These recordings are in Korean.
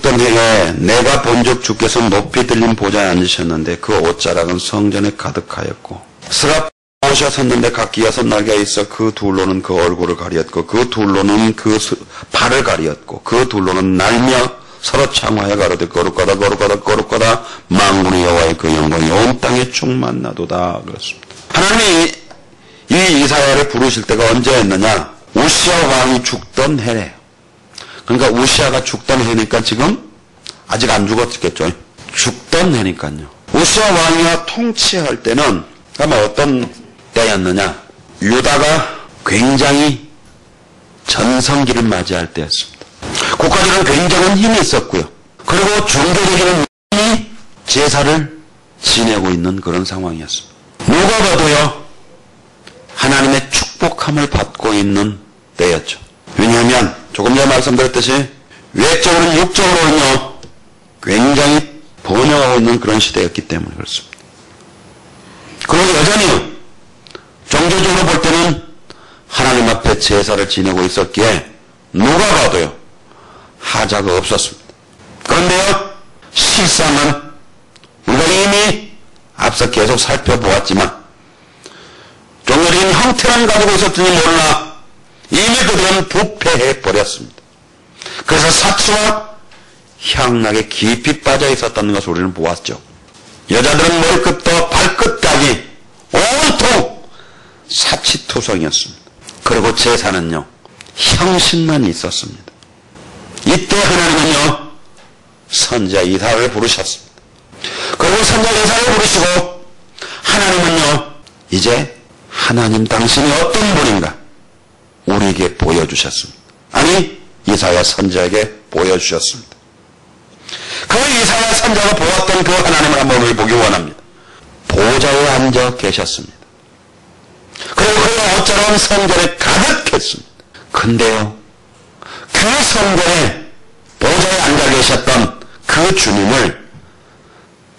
죽던 해에 내가 본즉 주께서 높이 들린 보좌에 앉으셨는데 그 옷자락은 성전에 가득하였고 스가 옷이 섰는데 각기 6날개가 있어 그 둘로는 그 얼굴을 가리었고 그 둘로는 그 발을 가리었고 그 둘로는 날며 서로 창화해 가로되 거룩하다 거룩하다 거룩하다 만군의 여호와의 그 영광이 온 땅에 충만나도다 그렇습니다. 하나님이 이 이사야를 부르실 때가 언제였느냐? 우시아 왕이 죽던 해래요. 그러니까 우시아가 죽던 해니까 지금 아직 안 죽었겠죠. 죽던 해니까요. 우시아 왕이 통치할 때는 아마 어떤 때였느냐? 유다가 굉장히 전성기를 맞이할 때였습니다. 국가적으로 굉장한 힘이 있었고요. 그리고 종교적인 힘이 제사를 지내고 있는 그런 상황이었습니다. 누가 봐도요, 하나님의 축복함을 받고 있는 때였죠. 왜냐하면 조금 전에 말씀드렸듯이 외적으로는 육적으로는요 굉장히 번영하고 있는 그런 시대였기 때문에 그렇습니다. 그리고 여전히 종교적으로 볼 때는 하나님 앞에 제사를 지내고 있었기에 누가 봐도요 하자가 없었습니다. 그런데요 실상은 우리가 이미 앞서 계속 살펴보았지만 종교적인 형태만 가지고 있었더니 몰라 이미 그들은 부패해 버렸습니다. 그래서 사치와 향락에 깊이 빠져 있었다는 것을 우리는 보았죠. 여자들은 머리끝부터 발끝까지 온통 사치투성이었습니다. 그리고 제사는요 형식만 있었습니다. 이때 하나님은요 선지자 이사야를 부르셨습니다. 그리고 선지자 이사야를 부르시고 하나님은요 이제 하나님 당신이 어떤 분인가 우리에게 보여주셨습니다. 아니 이사야 선지자에게 보여주셨습니다. 그 이사야 선지자가 보았던 그 하나님을 한번 우리 보기 원합니다. 보좌에 앉아 계셨습니다. 그리고 그 옷자락은 성전에 가득했습니다. 근데요 그 성전에 보좌에 앉아 계셨던 그 주님을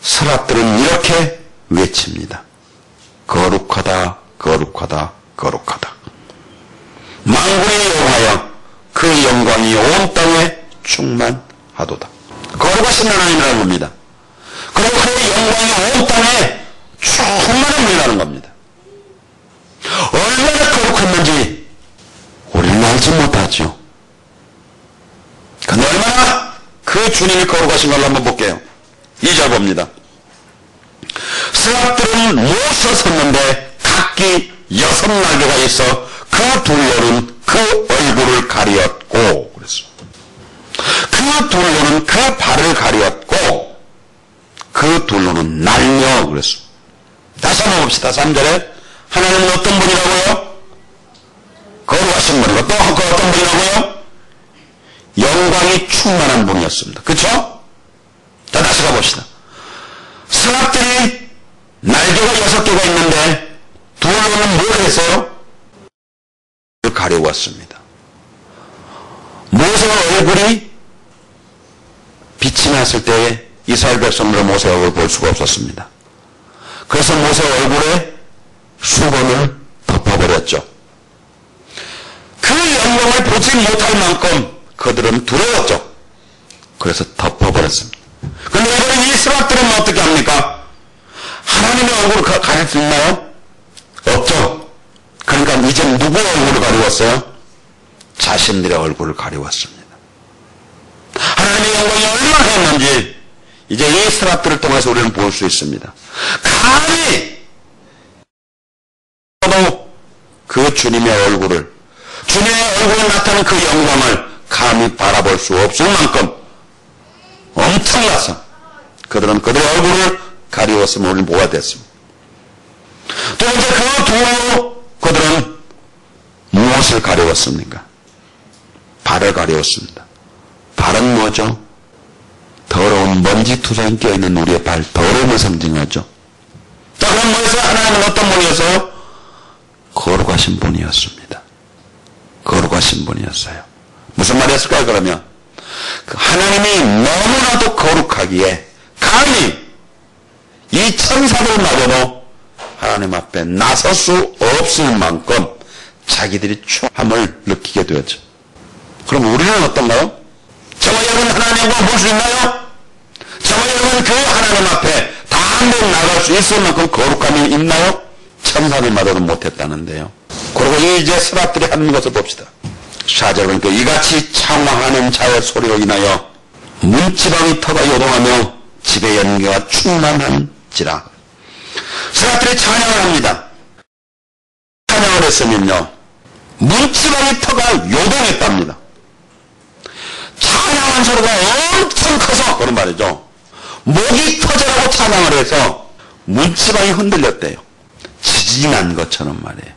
서랍들은 이렇게 외칩니다. 거룩하다 거룩하다 거룩하다. 만군의 여호와여 그 영광이 온 땅에 충만하도다. 거룩하신 하나님이라는 겁니다. 그리고 그 영광이 온 땅에 충만합니다라는 겁니다. 얼마나 거룩했는지 우리는 알지 못하죠. 근데 얼마나 그 주님이 거룩하신 걸 한번 볼게요. 2절 봅니다. 스랍들은 모서 섰는데 각기 6날개가 있어 그 둘로는 그 얼굴을 가리었고 그랬어. 그 둘로는 그 발을 가리었고 그 둘로는 날며 그랬어. 다시 한번 봅시다. 3절에 하나님은 어떤 분이라고요? 거룩하신 분이고 또 어떤 분이라고요? 영광이 충만한 분이었습니다. 그렇죠? 자 다시 가봅시다. 스랍들이 날개가 6개가 있는데 둘로는 뭘 했어요? 가려웠습니다. 모세의 얼굴이 빛이 났을 때에 이스라엘 백성들은 모세의 얼굴을 볼 수가 없었습니다. 그래서 모세의 얼굴에 수건을 덮어버렸죠. 그 영광을 보지 못할 만큼 그들은 두려웠죠. 그래서 덮어버렸습니다. 그런데 이번에 이 스랍들은 어떻게 합니까? 하나님의 얼굴을 가릴 수 있나요? 없죠. 그러니까 이제 누구의 얼굴을 가리웠어요? 자신들의 얼굴을 가리웠습니다. 하나님의 영광이 얼마나 했는지 이제 이 스랍들을 통해서 우리는 볼 수 있습니다. 감히 그 주님의 얼굴을 주님의 얼굴에 나타나는 그 영광을 감히 바라볼 수 없을 만큼 엄청나서 그들은 그들의 얼굴을 가리웠음을 우리는 보아야 됐습니다. 또 이제 그 두로 그들은 무엇을 가려웠습니까? 발을 가려웠습니다. 발은 뭐죠? 더러운 먼지투성이 껴있는 우리의 발, 더러움을 상징하죠. 자, 그럼 뭐였어요? 하나님은 어떤 분이었어요? 거룩하신 분이었습니다. 거룩하신 분이었어요. 무슨 말이었을까요, 그러면? 하나님이 너무나도 거룩하기에 감히 이 천사들마저도 하나님 앞에 나설 수 없을 만큼 자기들이 추함을 느끼게 되었죠. 그럼 우리는 어떤가요? 저와 여러분 하나님의 영광을 볼 수 있나요? 저와 여러분 그 하나님 앞에 단독 나갈 수 있을 만큼 거룩함이 있나요? 천사들마다도 못했다는데요. 그리고 이제 스랍들이 하는 것을 봅시다. 4절 보니까 이같이 창왕하는 자의 소리로 인하여 문지방이 터가 요동하며 집의 연기가 충만한지라. 스랍들이 찬양을 합니다. 찬양을 했으면요, 문지방이 터가 요동했답니다. 찬양한 소리가 엄청 커서 그런 말이죠. 목이 터져라고 찬양을 해서 문지방이 흔들렸대요. 지진이 난 것처럼 말이에요.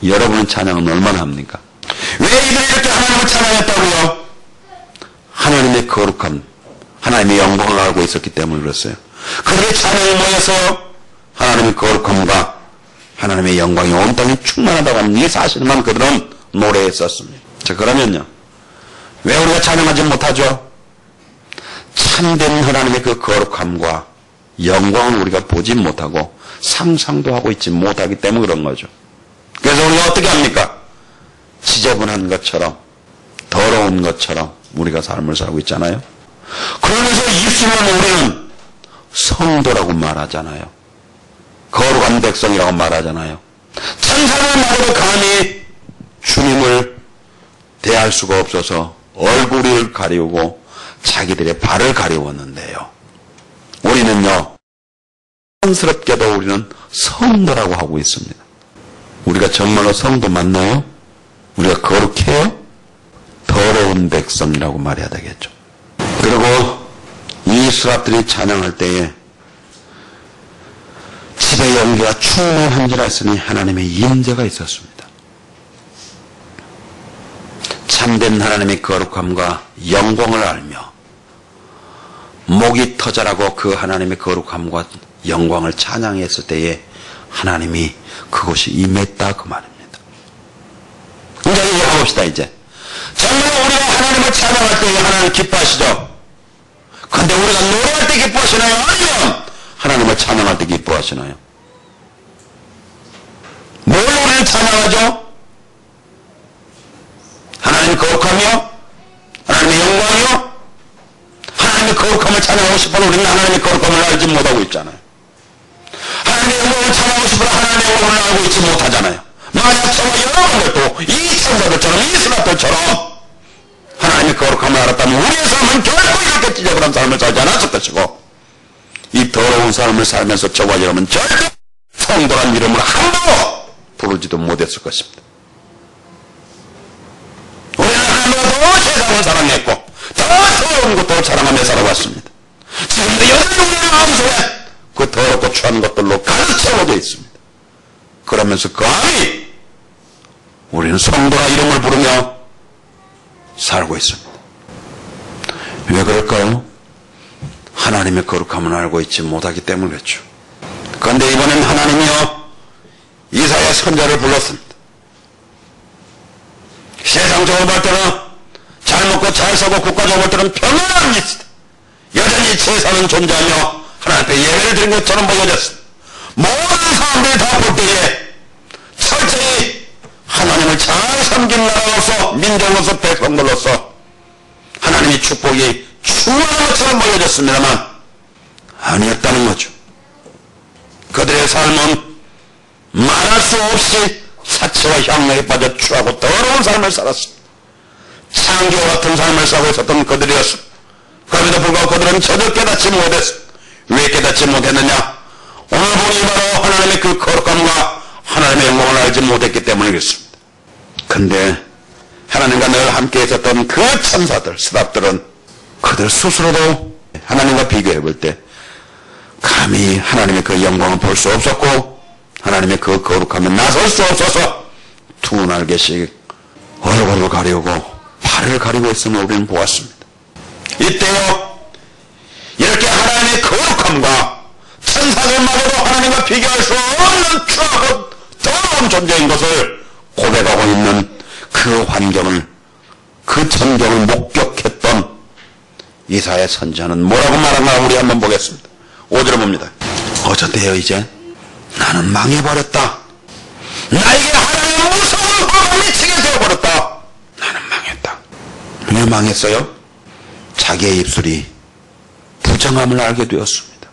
여러분은 찬양은 얼마나 합니까? 왜 이들이 이렇게 하나님을 찬양했다고요? 하나님의 거룩함, 하나님의 영광을 알고 있었기 때문에 그랬어요. 그들의 찬양이 모여서 하나님의 거룩함과 하나님의 영광이 온 땅에 충만하다고 하는 이 사실만 그들은 노래했었습니다. 자, 그러면요, 왜 우리가 찬양하지 못하죠? 참된 하나님의 그 거룩함과 영광을 우리가 보지 못하고 상상도 하고 있지 못하기 때문에 그런 거죠. 그래서 우리가 어떻게 합니까? 지저분한 것처럼, 더러운 것처럼 우리가 삶을 살고 있잖아요. 그러면서 입술로는 우리는 성도라고 말하잖아요. 거룩한 백성이라고 말하잖아요. 천사들마저도 감히 주님을 대할 수가 없어서 얼굴을 가리우고 자기들의 발을 가리웠는데요. 우리는요, 스럽게도 우리는 성도라고 하고 있습니다. 우리가 정말로 성도 맞나요? 우리가 거룩해요? 더러운 백성이라고 말해야 되겠죠. 그리고 이 스랍들이 찬양할 때에 집의 연기가 충만한지라 했으니 하나님의 임재가 있었습니다. 참된 하나님의 거룩함과 영광을 알며 목이 터져라고 그 하나님의 거룩함과 영광을 찬양했을 때에 하나님이 그것이 임했다 그 말입니다. 이제 얘기해봅시다. 이제 정말 우리가 하나님을 찬양할 때 하나님 기뻐하시죠? 근데 우리가 노래할 때 기뻐하시나요? 아니면 하나님을 찬양할 때 기뻐하시나요? 뭘 우리는 찬양하죠? 하나님의 거룩함이요? 하나님의 영광이요? 하나님의 거룩함을 찬양하고 싶어도 우리는 하나님의 거룩함을 알지 못하고 있잖아요. 하나님의 영광을 찬양하고 싶어도 하나님의 영광을 알고 있지 못하잖아요. 만약 저와 여러분들도 이 천사들처럼 이 스랍들처럼 하나님의 거룩함을 알았다면 우리의 삶은 결코 이렇게 지저분한 삶을 살지 않았을 것이고 이 더러운 삶을 살면서 저와 여러분은 절대 성도란 이름을 함부로 부르지도 못했을 것입니다. 우리는 하나님보다 더 세상을 사랑했고 더 더러운 것들을 사랑하며 살아왔습니다. 지금도 여전히 우리의 마음속에 그 더럽고 추한 것들로 가득 채워져 있습니다. 그러면서 감히 우리는 성도라 이름을 부르며 살고 있습니다. 왜 그럴까요? 하나님의 거룩함을 알고 있지 못하기 때문에 그렇죠. 그런데 이번엔 하나님이요 이사야 선자를 불렀습니다. 세상적으로 볼 때는 잘 먹고 잘 사고 국가적으로 볼 때는 평안한 짓이다. 여전히 제사는 존재하며 하나님 앞에 예배를 드린 것처럼 보여졌습니다. 모든 사람들이 다 볼 때에 철저히 하나님을 잘 섬긴 나라로서 민족으로서 백성들로서 하나님의 축복이 충만한 것처럼 보여졌습니다만 아니었다는 거죠. 그들의 삶은 말할 수 없이 사치와 향락에 빠져 추하고 더러운 삶을 살았습니다. 창기와 같은 삶을 살고 있었던 그들이었습니다. 그럼에도 불구하고 그들은 전혀 깨닫지 못했습니다. 왜 깨닫지 못했느냐? 오늘 보니 바로 하나님의 그 거룩함과 하나님의 영광을 알지 못했기 때문에 그렇습니다. 근데 하나님과 늘 함께 있었던 그 천사들, 스랍들은 그들 스스로도 하나님과 비교해 볼 때 감히 하나님의 그 영광을 볼 수 없었고 하나님의 그 거룩함에 나설 수 없어서 두 날개씩 얼굴을 가리우고 발을 가리고 있음을 우리는 보았습니다. 이때요 이렇게 하나님의 거룩함과 천사들마저도 하나님과 비교할 수 없는 추하고 더러운 존재인 것을 고백하고 있는 그 환경을 그 전경을 목격했던 이사야 선지자는 뭐라고 말하나 우리 한번 보겠습니다. 5절을 봅니다. 어쩌대요 이제 나는 망해버렸다. 나에게 하나님의 무서운 화가 미치게 되어버렸다. 나는 망했다. 왜 망했어요? 자기의 입술이 부정함을 알게 되었습니다.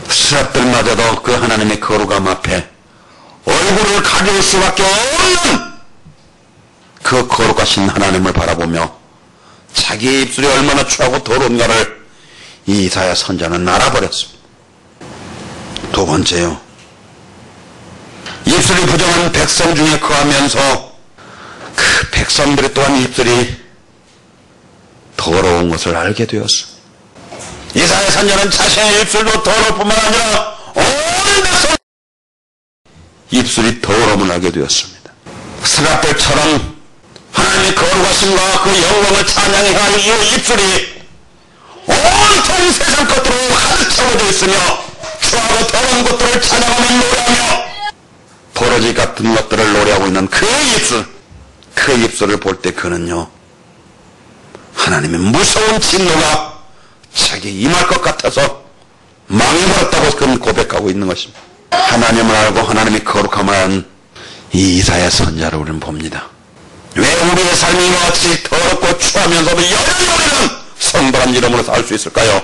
스랍들마저도 그 하나님의 거룩함 앞에 얼굴을 가릴 수밖에 없는 그 거룩하신 하나님을 바라보며 자기의 입술이 얼마나 추하고 더러운가를 이 이사야 선지자는 알아버렸습니다. 두 번째요, 입술이 부정한 백성 중에 거하면서 그 백성들이 또한 입술이 더러운 것을 알게 되었습니다. 이사야 선지자는 자신의 입술도 더러울 뿐만 아니라 온 백성 입술이 더러움을 알게 되었습니다. 스랍들처럼 하나님의 거룩하심과 그 영광을 찬양해야 할 이 입술이 온통 세상 것들로 가득 채워져 있으며 추하고 더러운 것들을 찬양하며 노래하며 버러지 같은 것들을 노래하고 있는 그 입술을 볼 때 그는요, 하나님의 무서운 진노가 자기 임할 것 같아서 망해버렸다고 그는 고백하고 있는 것입니다. 하나님을 알고 하나님의 거룩함을 아는 이 이사야 선지자를 우리는 봅니다. 왜 우리의 삶이 이와 같이 더럽고 추하면서도 여전히 우리는 성도란 이름으로 살 수 있을까요?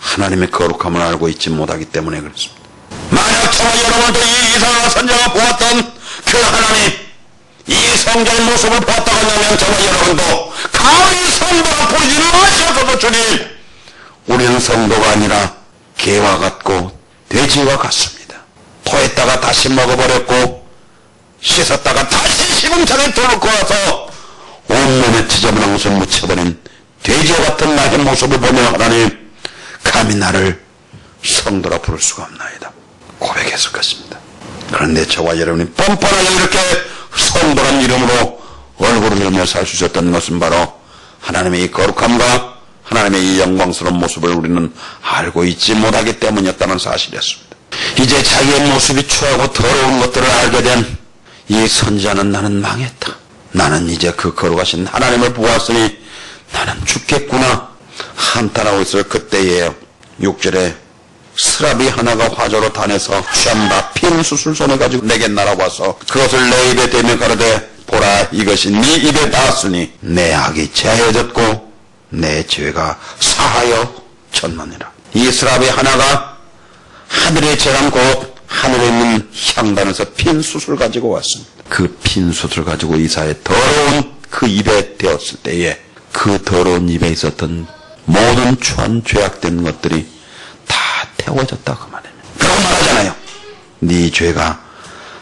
하나님의 거룩함을 알고 있지 못하기 때문에 그렇습니다. 만약 저와 여러분도 이 이사야 선지자가 보았던 그 하나님, 이 성전의 모습을 보았다고 하면 저와 여러분도 감히 성도가 보이지 마시옵소서. 주님, 우리는 성도가 아니라 개와 같고 돼지와 같습니다. 토했다가 다시 먹어버렸고 씻었다가 다시 시궁창에 들어놓고 와서 온몸에 지저분한 것을 묻혀버린 돼지와 같은 나의 모습을 보며 하나님, 감히 나를 성도라 부를 수가 없나이다 고백했을 것입니다. 그런데 저와 여러분이 뻔뻔하게 이렇게 성도란 이름으로 얼굴을 들며 살 수 있었던 것은 바로 하나님의 이 거룩함과 하나님의 이 영광스러운 모습을 우리는 알고 있지 못하기 때문이었다는 사실이었습니다. 이제 자기의 모습이 추하고 더러운 것들을 알게 된 이 선지자는 나는 망했다, 나는 이제 그 거룩하신 하나님을 보았으니 나는 죽겠구나 한탄하고 있을 그때에 6절에 스랍이 하나가 화조로 단에서 취한다 핀 수술손에 가지고 내게 날아와서 그것을 내 입에 대며 가로되 보라, 이것이 네 입에 닿았으니 내 악이 제하여졌고 내 죄가 사하여졌느니라. 이 스랍이 하나가 하늘의 재앙 곧 하늘에 있는 향단에서 핀 숯을 가지고 왔습니다. 그 핀 숯을 가지고 이사의 더러운 그 입에 대었을 때에 그 더러운 입에 있었던 모든 추한 죄악된 것들이 다 태워졌다 그 말입니다. 그러고 말하잖아요. 네 죄가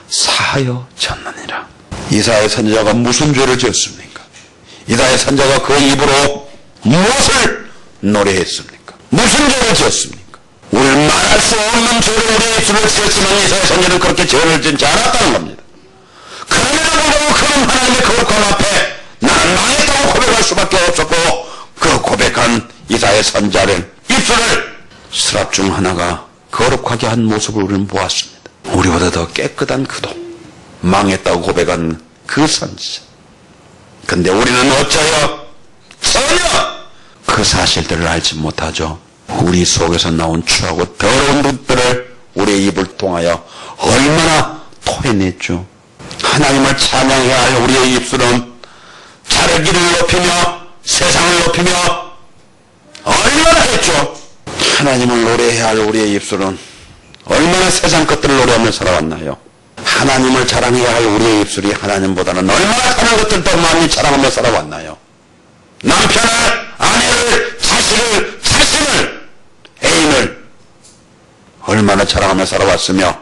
사하여졌느니라. 이사야 선지자가 무슨 죄를 지었습니까? 이사야 선지자가 그 입으로 무엇을 노래했습니까? 무슨 죄를 지었습니까? 우리는 말할 수 없는 죄를 우리의 입술을 지었지만 이사야 선지자는 그렇게 죄를 짓지 않았다는 겁니다. 그럼에도 불구하고 그는 하나님의 거룩함 앞에 나는 망했다고 고백할 수밖에 없었고, 그 고백한 이사야 선지자를 입술을 스랍 중 하나가 거룩하게 한 모습을 우리는 보았습니다. 우리보다 더 깨끗한 그도 망했다고 고백한 그 선지자. 근데 우리는 어쩌여 전혀 그 사실들을 알지 못하죠. 우리 속에서 나온 추하고 더러운 것들을 우리의 입을 통하여 얼마나 토해냈죠. 하나님을 찬양해야 할 우리의 입술은 자르기를 높이며 세상을 높이며 얼마나 했죠. 하나님을 노래해야 할 우리의 입술은 얼마나 세상 것들을 노래하며 살아왔나요? 하나님을 자랑해야 할 우리의 입술이 하나님보다는 얼마나 다른 것들 더 많이 자랑하며 살아왔나요? 남편을, 아내를, 자식을, 자신을, 애인을 얼마나 자랑하며 살아왔으며,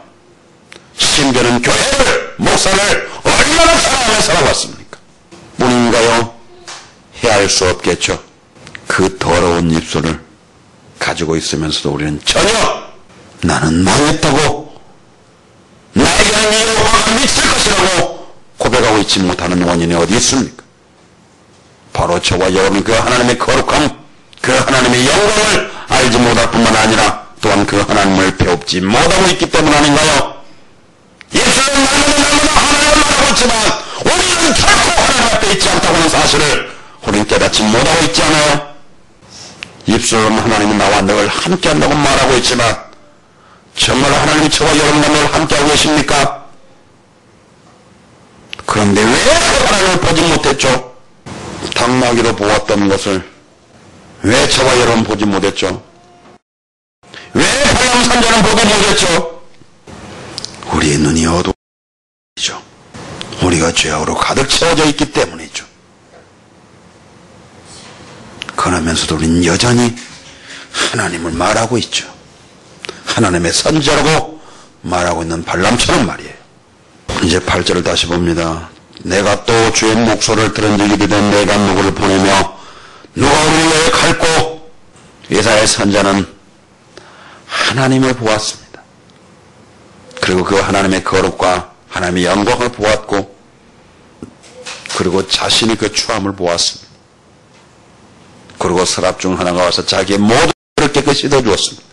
심지어는 교회를, 목사를 얼마나 자랑하며 살아왔습니까? 뿐인가요? 헤아릴 수 없겠죠. 그 더러운 입술을 가지고 있으면서도 우리는 전혀 나는 망했다고, 나에게는 이 여호와가 미칠 것이라고 고백하고 있지 못하는 원인이 어디 있습니까? 바로 저와 여러분 그 하나님의 거룩함, 그 하나님의 영광을 알지 못할 뿐만 아니라 또한 그 하나님을 배웁지 못하고 있기 때문 아닌가요? 예수는 날마다 하나님을 말하고 있지만 우리는 결코 하나님 앞에 있지 않다고 하는 사실을 우리는 깨닫지 못하고 있지 않아요? 입술은 하나님은 나와 늘 함께한다고 말하고 있지만 정말 하나님이 저와 여러분과 늘 함께하고 계십니까? 그런데 왜 하나님을 보지 못했죠? 당나귀로 보았던 것을 왜 저와 여러분 보지 못했죠? 왜 발람 선자는 보지 못했죠? 우리의 눈이 어두워지죠. 우리가 죄악으로 가득 채워져 있기 때문이죠. 그러면서도 우리는 여전히 하나님을 말하고 있죠. 하나님의 선지자라고 말하고 있는 발람처럼 말이에요. 이제 8절을 다시 봅니다. 내가 또 주의 목소리를 들은 적이 되던 내가 누구를 보내며 누가 우리를 위해 갈고. 이사야의 선자는 하나님을 보았습니다. 그리고 그 하나님의 거룩과 하나님의 영광을 보았고, 그리고 자신이 그 추함을 보았습니다. 그리고 서랍 중 하나가 와서 자기의 모든 것을 깨끗이 씻어주었습니다.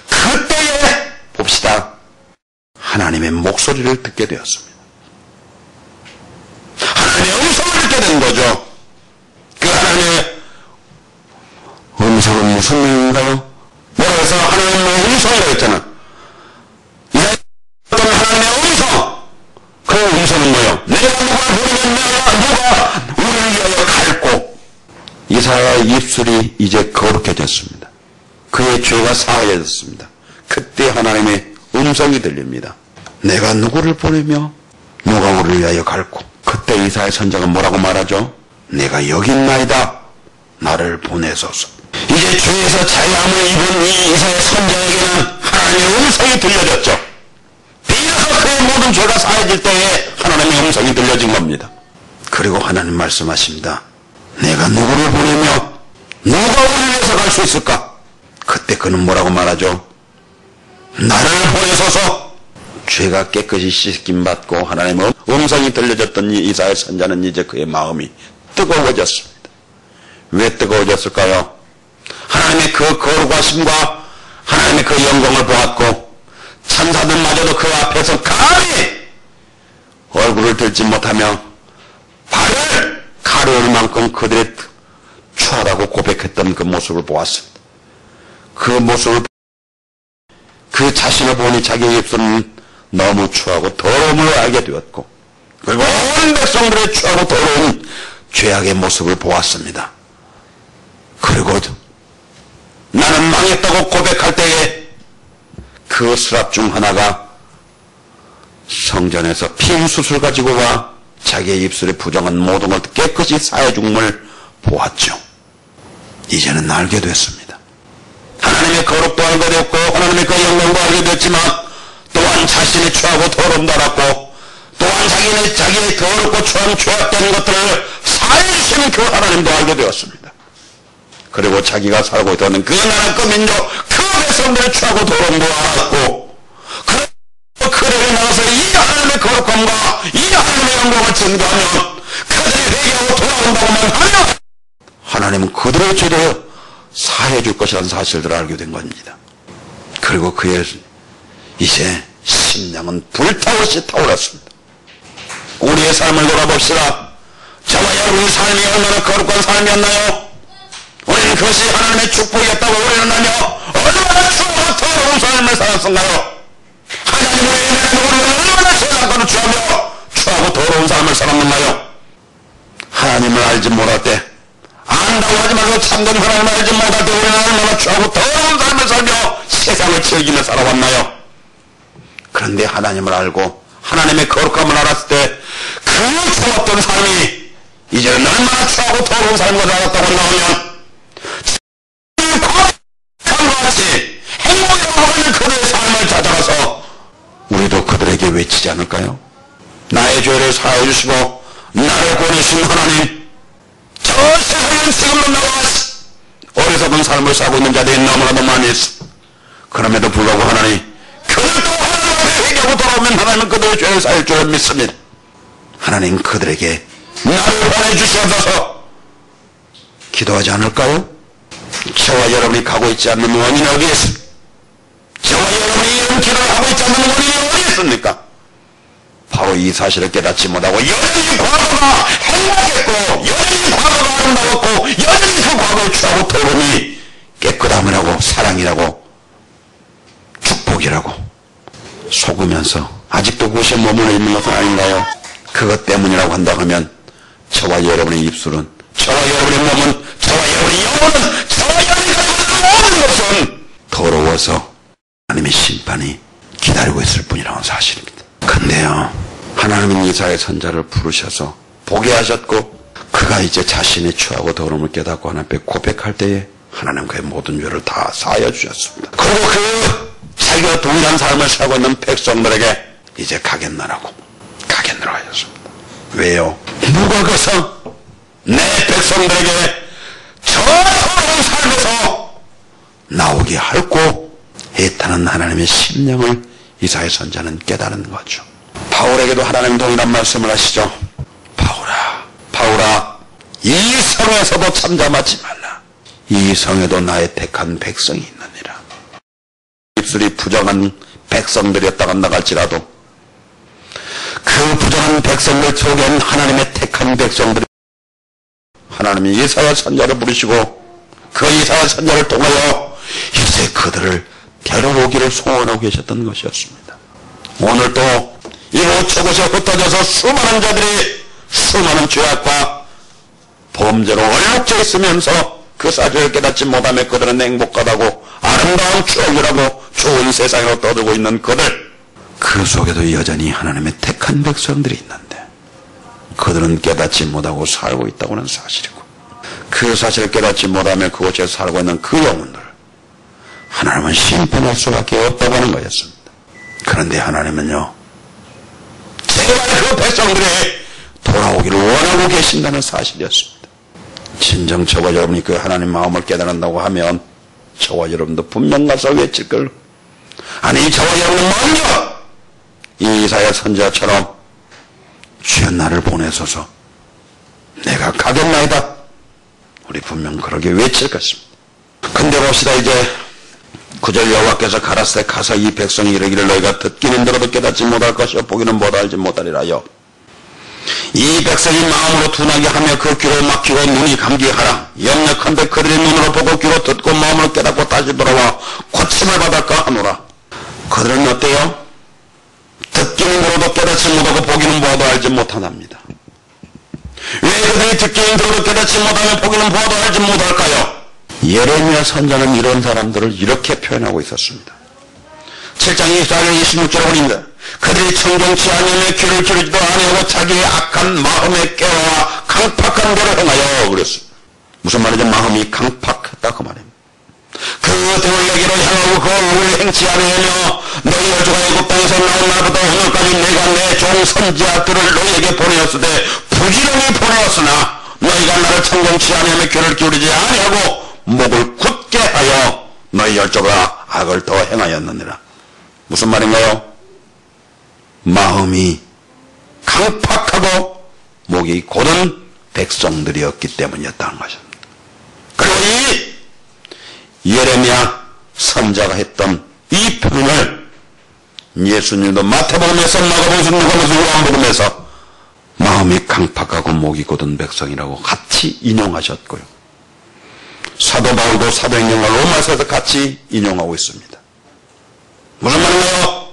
그때에 봅시다. 하나님의 목소리를 듣게 되었습니다. 하나님의 음성을 듣게 된 거죠. 그 하나님의 음성은 무슨 의미인가요? 뭐라고 해서 하나님의 음성이라고 했잖아. 어떤 하나님의 음성. 그 음성은 뭐예요? 내가 누가 부르면 누가 우리를 위하여 갈고. 이사야의 입술이 이제 거룩해졌습니다. 그의 죄가 사하여졌습니다. 그때 하나님의 음성이 들립니다. 내가 누구를 보내며 누가 우리를 위하여 갈고. 그때 이사야 선자가 뭐라고 말하죠? 내가 여기 있나이다. 나를 보내소서. 이제 죄에서 자유함을 입은 이 이사야 선자에게는 하나님의 음성이 들려졌죠. 비로소 그의 모든 죄가 사해질 때에 하나님의 음성이 들려진 겁니다. 그리고 하나님 말씀하십니다. 내가 누구를 보내며 누가 우리를 위해서 갈 수 있을까? 그때 그는 뭐라고 말하죠? 나를 보내소서. 죄가 깨끗이 씻김 받고 하나님의 음성이 들려졌던 이 이사야 선자는 이제 그의 마음이 뜨거워졌습니다. 왜 뜨거워졌을까요? 하나님의 그 거룩하심과 하나님의 그 영광을 보았고, 천사들마저도 그 앞에서 감히 얼굴을 들지 못하며 발을 가려울 만큼 그들의 추하다고 고백했던 그 모습을 보았습니다. 그 모습을, 그 자신을 보니 자기의 입술은 너무 추하고 더러움을 알게 되었고, 그리고 온 백성들의 추하고 더러운 죄악의 모습을 보았습니다. 그리고 나는 망했다고 고백할 때에 그 스랍 중 하나가 성전에서 피임수술 가지고 와 자기의 입술에 부정한 모든 걸 깨끗이 사해줌을 보았죠. 이제는 알게 됐습니다. 하나님의 거룩도 알게 됐고 하나님의 그 영광도 알게 됐지만, 또한 자신의 추하고 더러움도 알았고, 또한 자기의 더럽고 추한 죄악된 것들을 사해주시는 그 하나님도 알게 되었습니다. 그리고 자기가 살고 있다는 그 나라 그 민족 그 백성들의 추하고 더러움도 알았고, 그들이 나와서 이 하나님의 거룩함과 이 하나님의 영광을 증거하면, 그들이 회개하고 돌아온다고만 하면 하나님은 그들의 죄도 사해 줄 것이라는 사실들을 알게 된 겁니다. 그리고 그의 이제 심령은 불타오르시 타올랐습니다. 우리의 삶을 돌아봅시다. 저와 여러분의 삶이 얼마나 거룩한 삶이었나요? 우리는 그것이 하나님의 축복이었다고 우리는 하며 얼마나 추하고 더러운 삶을 살았었나요? 하나님의 은혜는 우리가 얼마나 죄악으로 추하고 더러운 삶을 살았는가요? 하나님을 알지 못할 때, 안다고 하지 말고 참된 하나님을 알지 못할 때 우리는 얼마나 추하고 더러운 삶을 살며 세상을 즐기며 살아왔나요? 그런데 하나님을 알고 하나님의 거룩함을 알았을 때 그 좋았던 삶이 이제는 얼마나 추하고 더러운 삶을 살았다고 나오면, 과거와 같이 행복이라고 하는 그들의 삶을 찾아가서 우리도 그들에게 외치지 않을까요? 나의 죄를 사해 주시고 나를 구원하신 하나님, 저 세상에 지금도 나와 어리석은 삶을 살고 있는 자들이 너무나도 많이 있어. 그럼에도 불구하고 하나님, 그들도 하나님의 회개하고 돌아오면 하나님은 그들의 죄를 사할 줄을 믿습니다. 하나님, 그들에게 나를 보내주시옵소서 기도하지 않을까요? 저와 여러분이 가고 있지 않는 원인이 어디에 있습니까? 저와 여러분이 이런 기도를 하고 있지 않는 원인이 어디에 있습니까? 바로 이 사실을 깨닫지 못하고 여전히 과거가 행복했고, 여전히 과거가 아름다웠고, 여전히 그 과거에 취하고 더러움이 깨끗함이라고 사랑이라고 축복이라고 속으면서 아직도 그것이 머물러 있는 것은 아닌가요? 그것 때문이라고 한다고 하면 저와 여러분의 입술은, 저와 여러분의 몸은, 저와 여러분의 영혼은, 더러워서 하나님의 심판이 기다리고 있을 뿐이라는 사실입니다. 근데요, 하나님은 이사야 선지자를 부르셔서 보게 하셨고, 그가 이제 자신의 죄하고 더러움을 깨닫고 하나님 앞에 고백할 때에 하나님 그의 모든 죄를 다 사하여 주셨습니다. 그리고 그 자기와 동일한 삶을 살고 있는 백성들에게 이제 가겠나라고 하셨습니다. 왜요? 누가 가서 내 백성들에게 저 더러운 삶에서 나오게 할고 했다는 하나님의 심령을 이사야 선지자는 깨달은 거죠. 바울에게도 하나님 동일한 말씀을 하시죠. 바울아, 이 성에서도 잠잠하지 말라. 이 성에도 나의 택한 백성이 있느니라. 입술이 부정한 백성들이었다가 나갈지라도 그 부정한 백성들 속엔 하나님의 택한 백성들이, 하나님이 이사야 선지자를 부르시고 그 이사야 선지자를 통하여 이제 그들을 데려오기를 소원하고 계셨던 것이었습니다. 오늘도 이 우체국에 흩어져서 수많은 자들이 수많은 죄악과 범죄로 얼룩져 있으면서 그 사실을 깨닫지 못하며 그들은 행복하다고 아름다운 추억이라고 좋은 세상으로 떠들고 있는 그들, 그 속에도 여전히 하나님의 택한 백성들이 있는데 그들은 깨닫지 못하고 살고 있다고 하는 사실이고, 그 사실을 깨닫지 못하며 그곳에 살고 있는 그 영혼들 하나님은 심판할 수밖에 없다고 하는 거였습니다. 그런데 하나님은요, 제발 그 백성들이 돌아오기를 원하고 계신다는 사실이었습니다. 진정 저와 여러분이 그 하나님 마음을 깨달은다고 하면 저와 여러분도 분명 가서 외칠 걸. 아니, 저와 여러분은 먼저 이 이사야 선지자처럼 주여 나를 보내소서, 내가 가겠나이다, 우리 분명 그러게 외칠 것입니다. 근데 봅시다. 이제 9절 여호와께서 가라사대 가서 이 백성이 이르기를 너희가 듣기는 들어도 깨닫지 못할 것이요 보기는 보다 알지 못하리라요. 이 백성이 마음으로 둔하게 하며 그 귀를 막히고 눈이 감기게 하라. 염려컨대 그들이 눈으로 보고 귀로 듣고 마음으로 깨닫고 다시 돌아와 고침을 받을까 하노라. 그들은 어때요? 듣기는 들어도 깨닫지 못하고 보기는 보아도 알지 못하답니다. 왜 그들이 듣기는 들어도 깨닫지 못하며 보기는 보아도 알지 못할까요? 예레미야 선지자는 이런 사람들을 이렇게 표현하고 있었습니다. 7장 24절 26절에 보니까 그들이 청종치 아니하며 귀를 기르지도 아니하고 자기의 악한 마음에 깨어와 강팍한 대로 행하여 그랬습니다. 무슨 말이죠? 마음이 강팍했다 그 말입니다. 그들을 내게로 향하고 그 의를 행치 아니하며 너희 여주가 애굽 땅에서 나온 날부터 오늘까지 내가 내 종 선지자들을 너희에게 보내었으되 부지런히 보내었으나 너희가 나를 청종치 아니하며 귀를 기울이지 아니하고 목을 굳게 하여 너희 열조가 악을 더 행하였느니라. 무슨 말인가요? 마음이 강팍하고 목이 곧은 백성들이었기 때문이었다는 것입니다. 그리고 이 예레미야 선지자가 했던 이 표현을 예수님도 마태복음에서, 마가복음에서, 누가복음에서, 요한복음에서 마음이 강팍하고 목이 곧은 백성이라고 같이 인용하셨고요. 사도 바울도 사도행전과 로마서에서 같이 인용하고 있습니다. 무슨 말인가요?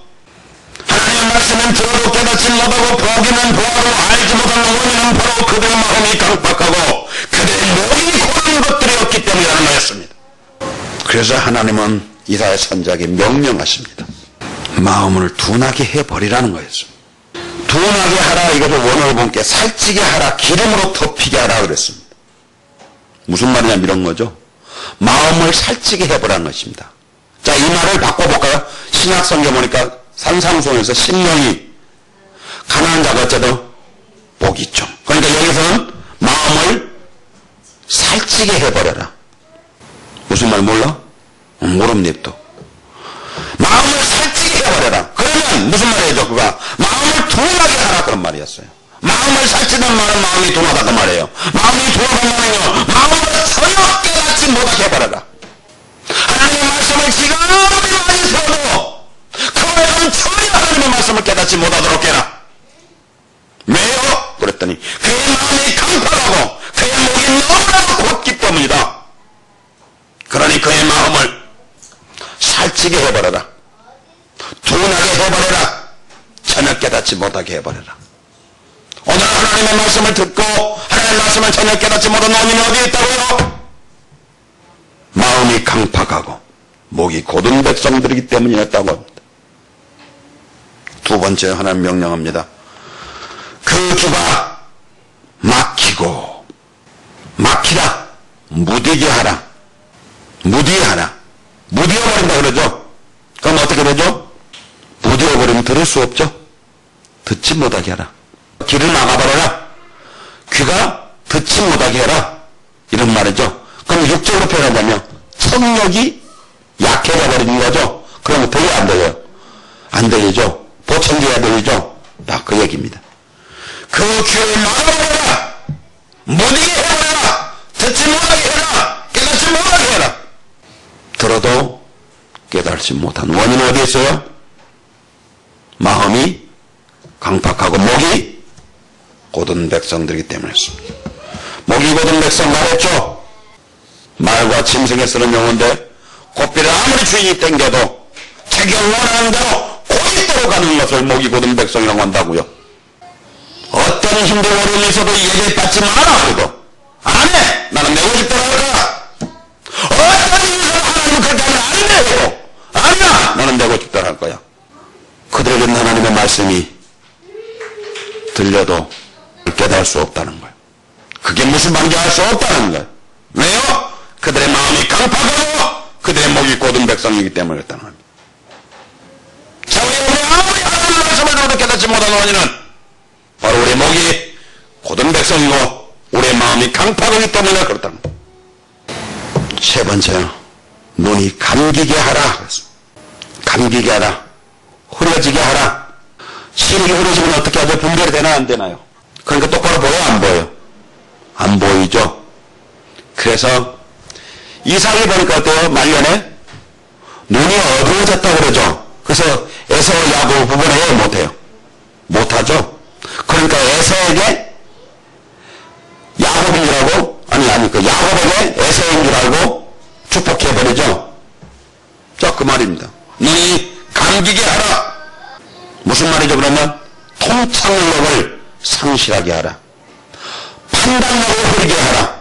하나님의 말씀은 들어도 깨닫지 못하고 보기는 보아도 알지 못하는 원인은 바로 그들의 마음이 강팍하고 그들의 목이 고른 것들이었기 때문이라는 말이었습니다. 그래서 하나님은 이사야 선지자에게 명령하십니다. 마음을 둔하게 해버리라는 거였습니다. 둔하게 하라, 이것을 원어로 본게 살찌게 하라, 기름으로 덮이게 하라 그랬습니다. 무슨 말이냐면 이런 거죠. 마음을 살찌게 해보라는 것입니다. 자, 이 말을 바꿔볼까요? 신약 성경 보니까 산상수훈에서 심령이 가난한 자가 어쩌든 복이 있죠. 그러니까 여기서는 마음을 살찌게 해버려라. 무슨 말 몰라? 모릅니다. 마음을 살찌게 해버려라. 그러면 무슨 말이죠? 그가 마음을 둔하게 하라 그런 말이었어요. 마음을 살찌는 말은 마음이 둔하다 그 말이에요. 마음이 둔하단 말은요, 마음을 전혀 깨닫지 못하게 해버려라. 하나님의 말씀을 지금 많이 들어도 그 외에는 전혀 하나님의 말씀을 깨닫지 못하도록 해라. 왜요? 그랬더니 그의 마음이 강팍하고 그의 목이 너무나도 곧기 때문이다. 그러니 그의 마음을 살찌게 해버려라. 둔하게 해버려라. 전혀 깨닫지 못하게 해버려라. 오늘 하나님의 말씀을 듣고 하나님의 말씀을 전혀 깨닫지 못한 원인이 어디에 있다고요? 마음이 강팍하고 목이 곧은 백성들이기 때문이었다고 합니다. 두 번째 하나님 명령합니다. 그 귀가 막히고 막히라, 무디게 하라, 무디하라, 무디어버린다 그러죠. 그럼 어떻게 되죠? 무디어버리면 들을 수 없죠. 듣지 못하게 하라. 귀를 막아버려라. 귀가 듣지 못하게 해라. 이런 말이죠. 그럼 육적으로 표현하자면 청력이 약해져 버리는 거죠. 그러면 되게 안 들려요. 안 들리죠. 보청기가 들리죠. 다 그 얘기입니다. 그 귀를 막아버려라. 무디게 해버려라. 듣지 못하게 해라. 깨닫지 못하게 해라. 들어도 깨달지 못한 원인은 어디에 있어요? 마음이 강팍하고 목이 곧은 백성들이기 때문이었습니다. 목이 곧은 백성 말했죠. 말과 짐승에 쓰는 용어인데 고삐를 아무리 주인이 땡겨도 자기가 원하는 대로 고집대로 가는 것을 목이 곧은 백성이라고 한다고요. 어떤 힘든 어려움이 있어도 예배받지 마라 그래도 안 해. 나는 내 고집대로 할 거야. 어떤 힘이 있어도 하나님은 그렇게 하면 안 돼. 아니야. 나는 내 고집대로 할 거야. 그들에게는 하나님의 말씀이 들려도 깨달을 수 없다는 거예요. 그게 무슨 반대할 수 없다는 거예요. 왜요? 그들의 마음이 강팍하고 그들의 목이 곧은 백성이기 때문에 그렇다는 겁니다. 자, 우리 아무리 하나님의 말씀을 들어도 깨닫지 못하는 원인은 바로 우리 목이 곧은 백성이고 우리의 마음이 강팍하기 때문에 그렇다는 겁니다. 세 번째는 눈이 감기게 하라. 감기게 하라. 흐려지게 하라. 시력이 흐려지면 어떻게 하죠? 분별이 되나 안 되나요? 그러니까 똑바로 보여요? 안 보여요? 안 보이죠? 그래서 이삭이 보니까 어때요? 말년에 눈이 어두워졌다고 그러죠. 그래서 에서와 야곱 부분에 못해요. 못하죠? 그러니까 에서에게 야곱인 줄 알고 그 야곱에게 에서인 줄 알고 축복해버리죠. 자, 그 말입니다. 눈이 감기게 하라. 무슨 말이죠? 그러면 통찰력을 상실하게 하라. 판단력을 흐리게 하라.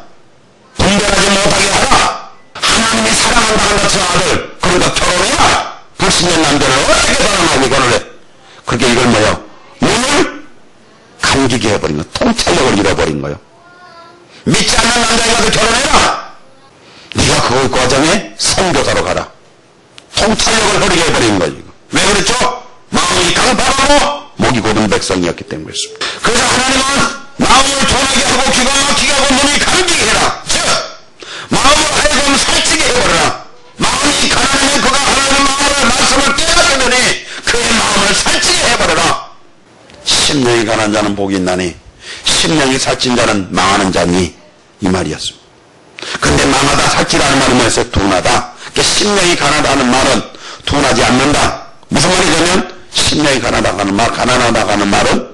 분별하지 못하게 하라. 하나님이 사랑한다 한 같은 아들, 그러니까 결혼해라. 불신된 남자를 어떻게 사랑하고 결혼해. 그렇게 이걸 뭐요? 눈을 감기게 해버린 거. 통찰력을 잃어버린 거요. 믿지 않는 남자에 가서 결혼해라. 네가 그 과정에 선교사로 가라. 통찰력을 흐리게 해버린 거예요. 왜 그랬죠? 마음이 강팍하고 목이 곧은 백성이었기 때문이었습니다. 그래서 하나님은 마음을 둔하게 하고 귀가 막히게 하고 눈이 감기게 해라. 즉 마음을 하여금 살찌게 해버려라. 마음이 가난하면 그가 하나님 마음을 말씀을 깨닫게 되니 그의 마음을 살찌게 해버려라. 심령이 가난한 자는 복이 있나니 심령이 살찐 자는 망하는 자니 이 말이었습니다. 근데 망하다 살찌라는 말은 뭐였어요? 둔하다. 그러니까 심령이 가난하다는 말은 둔하지 않는다. 무슨 말이냐면 심령이 가난하다 하는 말은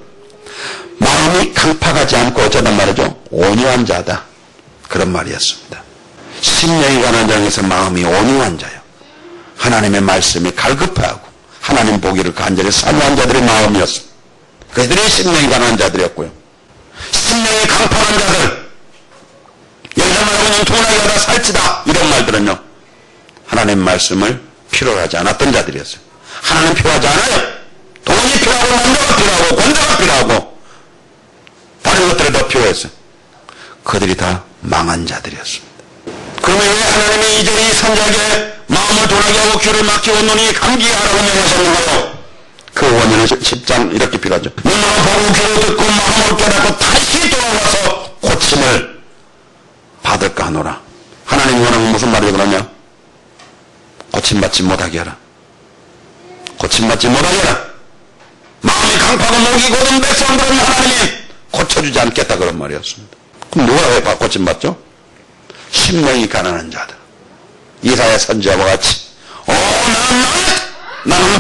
마음이 강팍하지 않고 어쩌단 말이죠? 온유한 자다. 그런 말이었습니다. 심령이 가난한 자에서 마음이 온유한 자요. 하나님의 말씀이 갈급하고 하나님 보기를 간절히 사모한 자들의 마음이었습니다. 그들이 심령이 가난한 자들이었고요. 심령이 강팍한 자들, 여기서 말하는 둔하게 하다 살찌다 이런 말들은요, 하나님 말씀을 필요로 하지 않았던 자들이었어요. 하나님 필요하지 않아요. 돈이 필요하고 남자가 필요하고 권자가 필요하고 다른 것들이 더 필요했어요. 그들이 다 망한 자들이었습니다. 그러면 왜 하나님이 이제 이 선자에게 마음을 둔하게 하고 귀를 막히고 눈이 감기게 하라고 명하셨는가요? 그 원인은 10장 이렇게 필요하죠. 눈으로 보고 귀로 듣고 마음을 깨닫고 다시 돌아와서 고침을 받을까 하노라. 하나님 원하는 무슨 말이에요 그러면? 고침받지 못하게 하라. 고침받지 못하게 하라. 마음이 강팍하고 목이 곧은 백성들은 하나님이 고쳐주지 않겠다 그런 말이었습니다. 그럼 누가 왜 고침받죠? 심령이 가난한 자들. 이사야 선지자와 같이 나는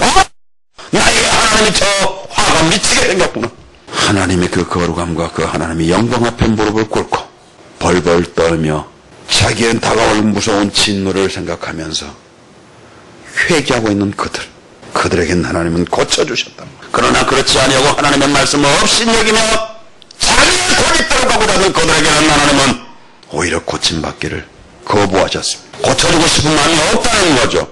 나에게 하나님이 저 화가 미치게 생겼구나. 하나님의 그 거룩함과 그 하나님의 영광 앞에 무릎을 꿇고 벌벌 떨며 자기엔 다가올 무서운 진노를 생각하면서 회개하고 있는 그들에겐 하나님은 고쳐주셨다. 그러나 그렇지 아니하고 하나님의 말씀을 없이 여기며 자기의 고집대로 가고자 하는 그들에게는 하나님은 오히려 고침받기를 거부하셨습니다. 고쳐주고 싶은 마음이 없다는 거죠.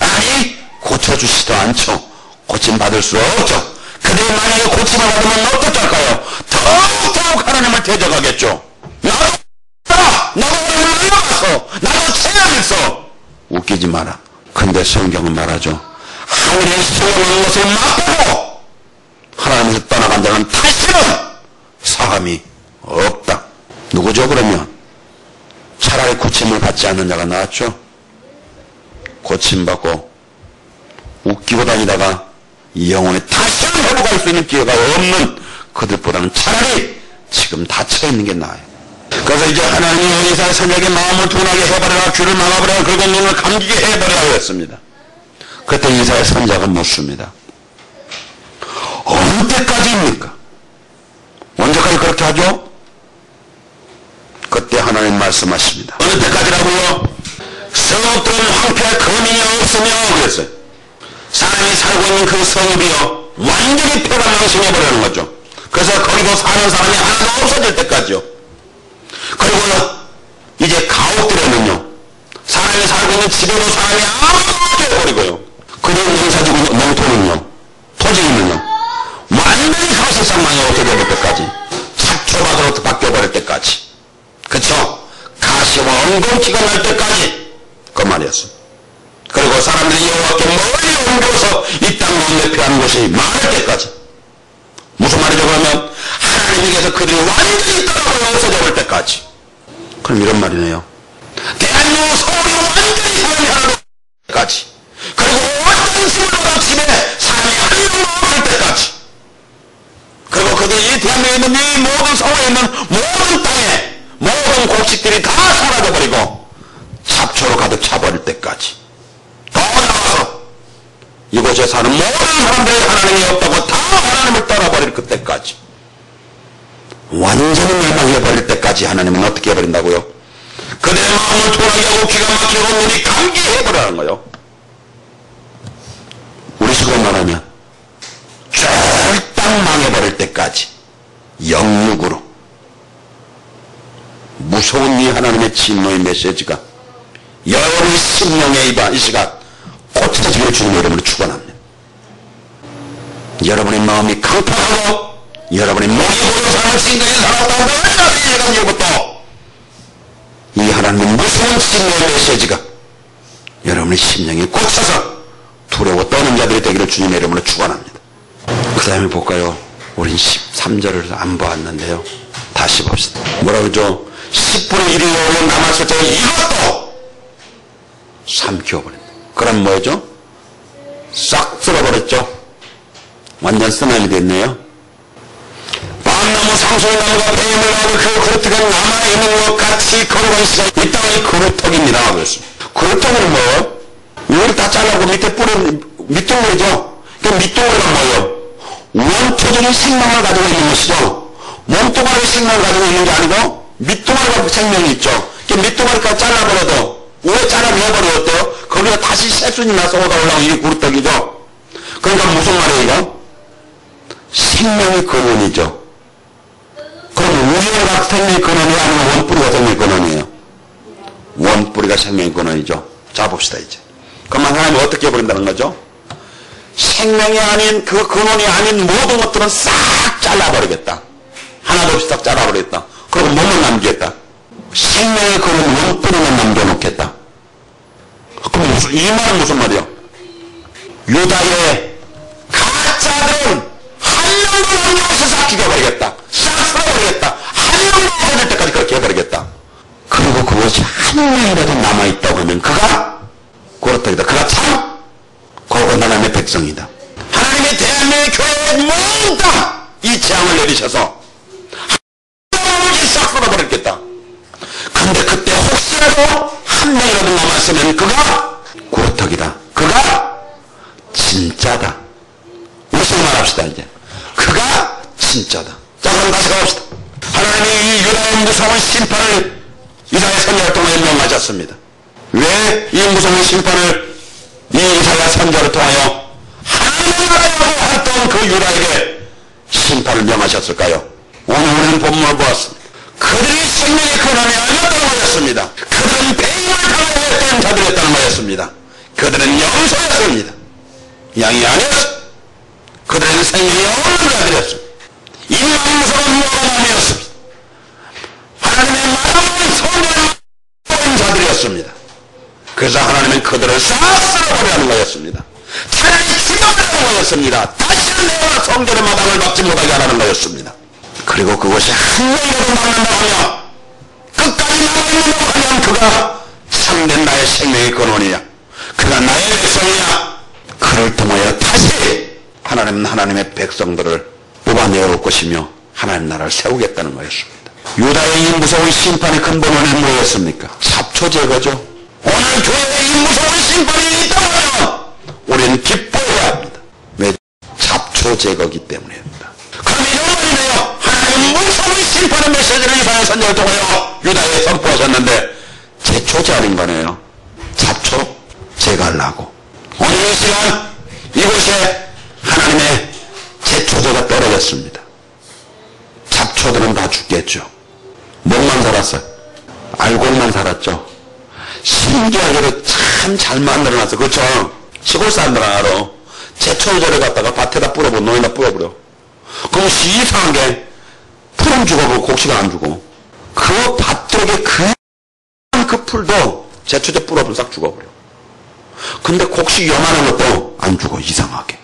아니, 고쳐주시지도 않죠. 고침받을 수 없죠. 그들이 만약에 고침을 받으면 어떡할까요? 더욱 하나님을 대적하겠죠. 나도 하나님을 만나서 나도 체험 있어. 웃기지 마라. 근데 성경은 말하죠. 하늘의 소원한 것을 맛보고 하나님에서 떠나간 자는 다시는 사함이 없다. 누구죠 그러면? 차라리 고침을 받지 않는 자가 나았죠. 고침받고 웃기고 다니다가 영혼이 다시는 회복할 수 있는 기회가 없는 그들보다는 차라리 지금 닫혀있는 게 나아요. 그래서 이제 하나님이 이사야 선지자에게 마음을 둔하게 해버려라, 귀를 막아버려라, 그리고 눈을 감기게 해버려라 했습니다. 그때 이사야 선지자가 묻습니다. 어느 때까지입니까? 언제까지 그렇게 하죠? 그때 하나님 말씀하십니다. 어느 때까지라고요? 성읍들은 황폐할 거민이 없으며 그랬어요. 사람이 살고 있는 그 성읍이요 완전히 폐가망신해버리는 거죠. 그래서 거기도 사는 사람이 하나도 없어질 때까지요. 그리고 이제 가옥들에는요 사람이 살고 있는 집에도 사람이 아무도 없어버리고요. 그리고 농사지고 농토는요 토지는요 완전히 가시상망이 없어질 때까지 잡초밭으로 바뀌어버릴 때까지, 그쵸? 가시와 엉겅퀴가 날 때까지 그 말이었어. 그리고 사람들이 여호와께 멀리 옮겨서 이 땅 가운데 피하는 곳이 많을 때까지. 무슨 말이죠 그러면? 하나님께서 그들이 완전히 떠나고 없어져 볼 때까지. 그럼 이런 말이네요. 대한민국 서울이 완전히 사람이 하나도 없을 때까지. 그리고 완전히 스물여덟 집에 사람이 한 명도 없을 때까지. 그리고 그들이 이 대한민국에 있는 이 모든 서울에 있는 모든 땅에 모든 곡식들이 다 사라져버리고 잡초로 가득 차버릴 때까지. 더 나아가서 이곳에 사는 모든 사람들이 하나님이 없다고 다 하나님을 떠나버릴 그때까지, 완전히 멸망해버릴 때까지 하나님은 어떻게 해버린다고요? 그들의 마음을 돌아게 하고 기가 막히고 눈이 감게 해버리는 거예요. 우리 식으로 말하면 쫄딱 망해버릴 때까지 영육으로. 무서운 이 하나님의 진노의 메시지가 여러분의 심령에 이 시간 고쳐지기를 주님의 이름으로 축원합니다. 여러분의 마음이 강팍하고 여러분의 목이 고른 사람을 생각이 살았다고 하는 이제부터 이 하나님의 무서운 진노의 메시지가 여러분의 심령이 고쳐서 두려워 떠는 자들이 되기를 주님의 이름으로 축원합니다. 그 다음에 볼까요? 우린 13절을 안 보았는데요. 다시 봅시다. 뭐라 그러죠? 10분의 1이 남았을 때 이것도 삼켜버린다. 그럼 뭐죠? 싹 쓸어버렸죠? 완전 쓰나미 됐네요. 밤나무 상수나무가 뱀을 하고 그 그루터기가 남아있는 것 같이 거룩한 시간, 이 땅의 그루터기입니다. 그랬습니다. 그루터기는 뭐예요? 여기를 다 잘라고 밑에 뿌리는 밑둥그리죠? 그 밑둥그리가 뭐예요? 원초적인 생명을 가지고 있는 것이죠. 몸뚱아리 생명을 가지고 있는 게 아니고 밑둥아리가 생명이 있죠. 그 밑둥아리까지 잘라버려도 왜 잘라내버려도 어때요? 거기가 다시 새순이 나서 오다 올라온 이 구르떡이죠. 그러니까 무슨 말이에요? 생명의 근원이죠. 그럼 우리가 생명의 근원이 아니면 원뿌리가 생명의 근원이에요. 원뿌리가 생명의 근원이죠. 자 봅시다 이제. 그러면 하나님이 어떻게 해버린다는 거죠? 생명이 아닌 그 근원이 아닌 모든 것들은 싹 잘라버리겠다. 하나도 없이 싹 잘라버리겠다. 그리고 몸을 남기겠다. 생명의 근원 원뿌리만 남겨놓겠다. 그럼 이 말은 무슨 말이야? 유다의 가짜들은 한 명도 남겨서 싹 죽여버리겠다. 싹 쓸어버리겠다. 한 명도 없어질 때까지 그렇게 해버리겠다. 그리고 그것이 한 명이라도 남아있다고 하면 그가 그렇다기다. 그가 참 거룩한 하나님의 백성이다. 하나님의 대한민국 교회의 모든 땅 이 재앙을 내리셔서 한 명을 싹 쓸어버리겠다. 근데 그때 혹시라도 한 명이라도 남았으면 그가 구르떡이다. 그가 진짜다. 무슨 말 합시다 이제. 그가 진짜다. 자 그럼 다시 가봅시다. 하나님이 이 유다의 무서운 심판을 이사야 선지자를 통하여 명하셨습니다. 왜 이 무서운 심판을 이 이사야 선지자를 통하여 하나님을 알아야고 했던 그 유다에게 심판을 명하셨을까요? 오늘 우리는 본문을 보았습니다. 그들이 생명의 근원이 아니었다는 거였습니다. 그들은 배임을 당하였던 자들이었다는 거였습니다. 그들은 염소였습니다. 양이 아니었습니다. 그들은 생명이 없는 자들이었습니다. 인망스러운 모함이었습니다. 하나님의 마음을 소멸한 자들이었습니다. 그래서 하나님은 그들을 싹 쓸어버려 하는 거였습니다. 차라리 죽여버리는 거였습니다. 다시는 내가 성전의 마당을 밟지 못하게 하라는 거였습니다. 그리고 그것이 한 명이라도 남는다고 하면, 끝까지 남아있는다고 하면 그가 참된 나의 생명의 근원이냐, 그가 나의 백성이냐, 그를 통하여 다시 하나님은 하나님의 백성들을 뽑아내올 것이며 하나님 나라를 세우겠다는 거였습니다. 유다의 이 무서운 심판의 근본은 뭐였습니까? 잡초 제거죠. 오늘 교회에 이 무서운 심판이 있다면 우리는 기뻐해야 합니다. 왜? 잡초 제거기 때문입니다. 그럼 이런 말이네요. 하나님은 무서운 심판의 메시지를 이사야 선지자를 통하여 유다에 선포하셨는데 제초제 아닌 거네요. 잡초 제거하려고. 오늘 이 시간 이곳에 하나님의 제초제가 떨어졌습니다. 잡초들은 다 죽겠죠. 뭐만 살았어요? 알곡만 살았죠. 신기하게도 참 잘 만들어놨어. 그렇죠? 시골 사람들은 알아. 제초제를 갖다가 밭에다 뿌려버려, 농에다 뿌려버려. 그럼 이상한 게 풀은 죽어버리고 곡식은 안 죽어. 그 밭쪽에 그 풀도 제초제 뿌려버리면 싹 죽어버려. 근데 곡식 요만한 것도 안 죽어. 이상하게.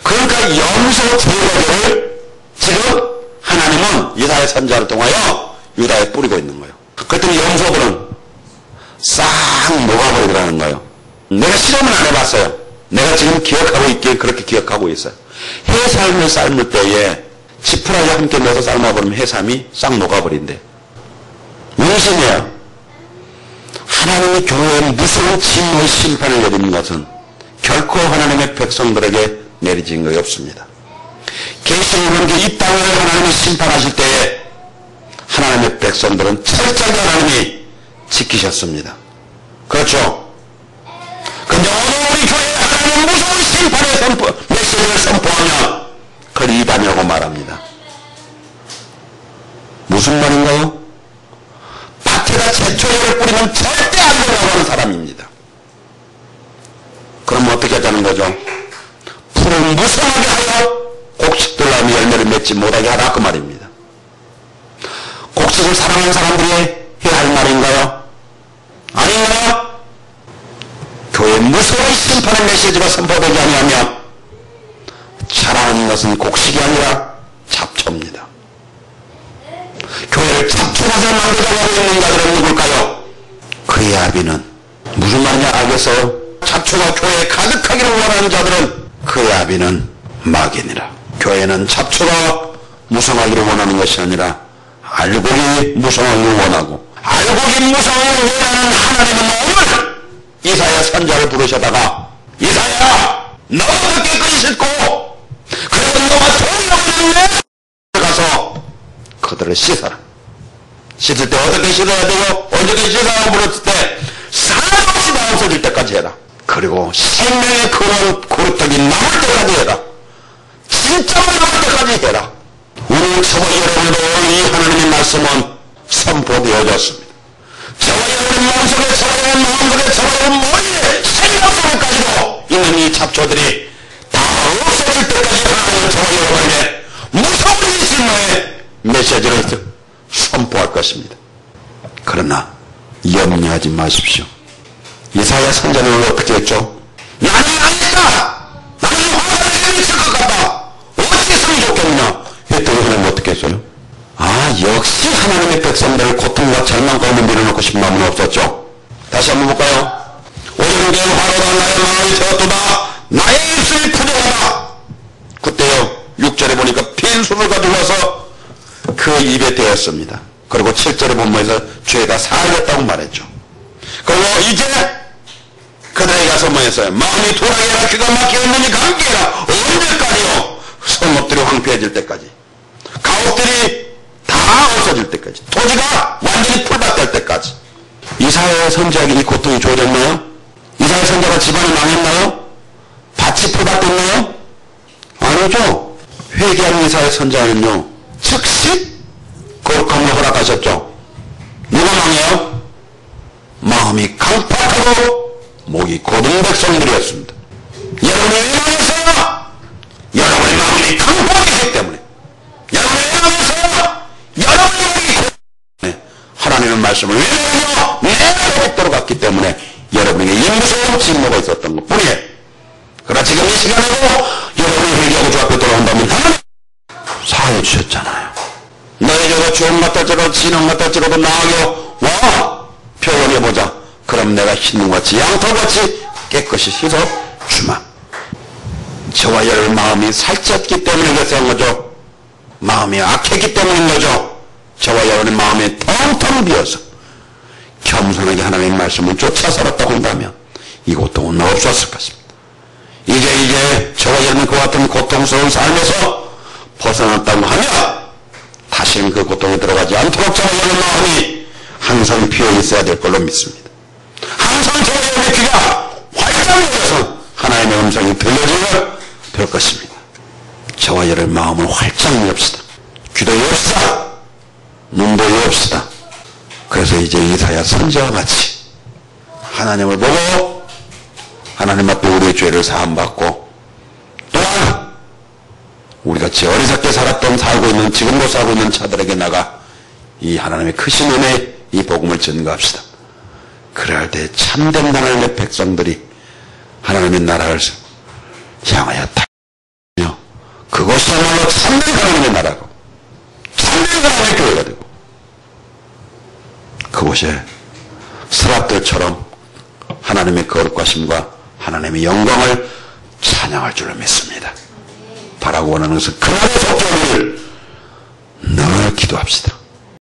그러니까 염소 제거제를 지금 하나님은 이사야 선지자를 통하여 유다에 뿌리고 있는 거예요. 그랬더니 염소들은 싹 녹아버리더라는 거예요. 내가 실험을 안 해봤어요. 내가 지금 기억하고 있기에 그렇게 기억하고 있어요. 해삼을 삶을 때에 지푸라기 함께 넣어서 삶아버리면 해삼이 싹 녹아버린대. 무엇이냐? 하나님의 교회에 무서운 진노의 심판을 내리는 것은 결코 하나님의 백성들에게 내리진 것이 없습니다. 계시록은 이 땅을 하나님이 심판하실 때에 하나님의 백성들은 철저하게 하나님이 지키셨습니다. 그렇죠? 근데 오늘 우리 교회에 하나님 무서운 심판의 메시지를 선포하면 그걸 이반이라고 말합니다. 무슨 말인가요? 밭에다 제초제를 뿌리면 절대 안 된다고 하는 사람입니다. 그럼 어떻게 하자는 거죠? 풀을 무성하게 하여 곡식들 나무 열매를 맺지 못하게 하라 그 말입니다. 곡식을 사랑하는 사람들이 해야 할 말인가요? 아닌가요? 교회 무서운 심판의 메시지가 선포되지 아니하면 자라는 것은 곡식이 아니라 잡초입니다. 교회를 잡초밭을 만들어가고 있는 자들은 누굴까요? 그의 아비는 무슨 말인지 알겠어요? 잡초가 교회에 가득하기를 원하는 자들은 그의 아비는 마귀니라. 교회는 잡초가 무성하기를 원하는 것이 아니라 알곡이 무성하기를 원하고, 알곡이 무성하기를 원하는 하나님은 오늘 이사야 선지자를 부르셔다가 이사야 너 어떻게 끈 싣고 그리고 너가 동력을 가서 그들을 씻어라. 씻을 때 어떻게 씻어야 되고 어떻게 씻어라고 물었을 때 사람없이 다 없어질 때까지 해라. 그리고 생명의 그릇떡이 남을 때까지 해라. 진짜로 남을 때까지 해라. 우리 저와 여러분도 이 하나님의 말씀은 선포되어졌습니다. 저와 여러분 마음속에, 저와 여러분 마음속에, 저와 여러분 머리에, 생각 속에까지도 있는 이 잡초들이 다 없어질 때까지 하나님은 저와 여러분에게 무서운 이신의 메시지를 선포할 것입니다. 그러나 염려하지 마십시오. 이사야 선지자는 어떻게 했죠? 나는 아니다! 나는 화살이 있을 것 같다! 어떻게 했으면 좋겠느냐? 했더니 하나님 어떻게 했어요? 역시 하나님의 백성들을 고통과 절망 가운데 밀어넣고 싶은 마음은 없었죠. 다시 한번 볼까요? 오른게 화로다 나의 마음이 되었도다 나의 입술이 부정하다. 그때요 6절에 보니까 빈손을 가지고 와서 그 입에 대었습니다. 그리고 7절에 본문에서 죄가 사하였다고 말했죠. 그리고 이제 그들에게 가서 뭐 했어요? 마음이 돌아가라 귀가 막혀있느니 감기해라. 언제까지요? 성읍들이 황폐해질 때까지, 가옥들이 다 없어질 때까지, 토지가 완전히 풀밭 될 때까지. 이사야 선지자에게 이 고통이 주어졌나요? 이사야 선지자가 집안이 망했나요? 밭이 풀밭 됐나요? 아니죠. 회개하는 이사야 선지자는요 즉시 거룩함을 허락하셨죠. 누가 망해요? 마음이 강팍하고 목이 고든 백성들이었습니다. 여러분의 마음에서 여러분의 마음이 강팍이기 때문에 여러분의 마음에서 여러분의 목이 하나님의 말씀을 외우며 내가 듣도록 갔기 때문에 여러분에게 이 무서운 진노가 있었던 것뿐이에요. 그러나 지금 이 시간에도 여러분이 회개하고 주 앞에 돌아온다면 하나님 사해 주셨잖아요. 너에게가 주홍 같을지라도 진홍 같을지라도 나아겨 와 표현해보자. 그럼 내가 흰눈같이 양털같이 깨끗이 씻어 주마. 저와 여러분 마음이 살쪘기 때문에 그렇게 한 거죠. 마음이 악했기 때문인 거죠. 저와 여러분의 마음이 텅텅 비어서 겸손하게 하나님의 말씀을 쫓아 살았다고 한다면 이 고통은 없었을 것입니다. 이제 저와 여러분 그 같은 고통스러운 삶에서 벗어났다고 하면 다시는 그 고통에 들어가지 않도록 저와 여러분 마음이 항상 비어 있어야 될 걸로 믿습니다. 항상 저와 여러분의 귀가 활짝 열려서 하나님의 음성이 들려지게 될 것입니다. 저와 여러분 마음을 활짝 엽시다. 귀도 엽시다. 눈도 엽시다. 그래서 이제 이사야 선지자와 같이 하나님을 보고 하나님 앞에 우리의 죄를 사함받고 또한 우리같이 어리석게 살았던 살고 있는 지금도 살고 있는 자들에게 나가 이 하나님의 크신 은혜의 이 복음을 전가합시다. 그래야 할 때 참된 하나님의 백성들이 하나님의 나라를 향하여 다니며 그것이야말로 참된 하나님의 나라고 참된 하나님의 교회가 되고 그곳에 스랍들처럼 하나님의 거룩하심과 하나님의 영광을 찬양할 줄로 믿습니다. 바라고 원하는 것은 그날의 속죄를 늘 기도합시다.